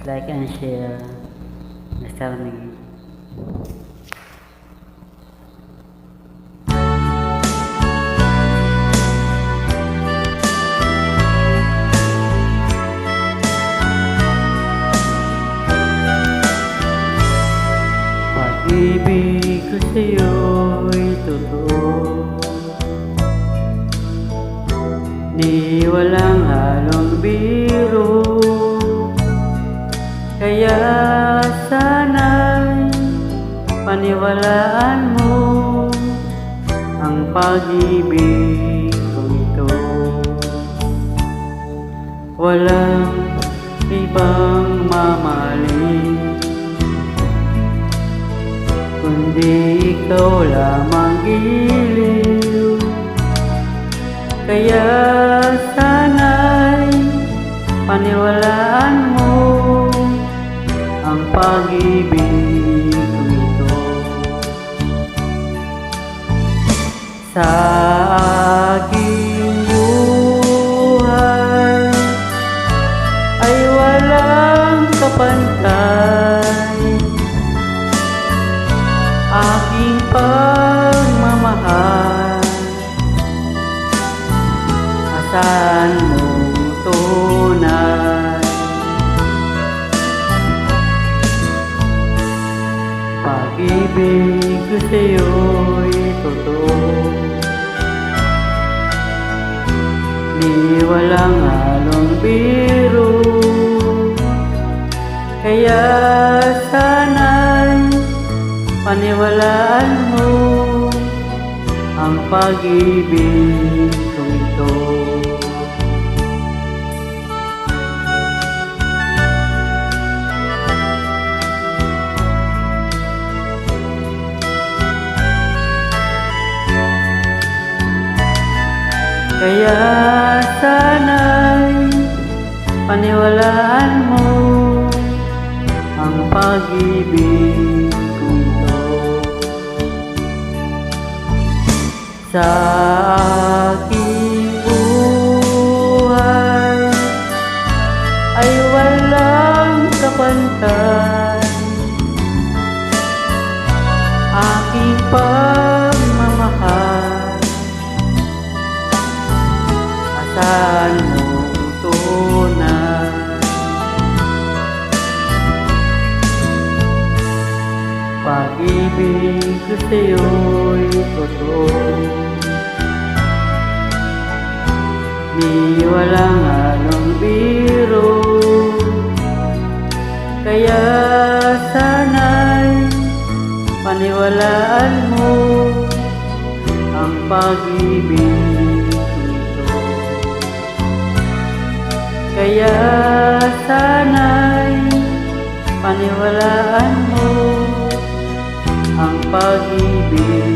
like and share. Mr. Miggy. Pag-ibig ko sa'yo'y totoo, di walang halong biro. Kaya sana'y paniwalaan mo ang pag-ibig ko ito. Walang ibang mamahalin kundi ikaw lamang, giliw. Kaya sana'y paniwalaan mo ang pag-ibig ko ito. Sa aking buhay ay walang kapantay, aking pagmamahal asahan mong tunay. Pag-ibig ko sa'yo'y totoo, di walang halong biro. Kaya sana'y paniwalaan mo ang pag-ibig ko ito. Kaya sana'y paniwalaan mo ang pag-ibig ko ito. Sa aking buhay ay walang kapantay, aking pagmamahal asahan mong tunay. Pag-ibig ko sa'yo'y totoo, di walang halong biro. Kaya sana'y paniwalaan mo ang pag-ibig ko ito. Kaya sana'y paniwalaan mo ang pag-ibig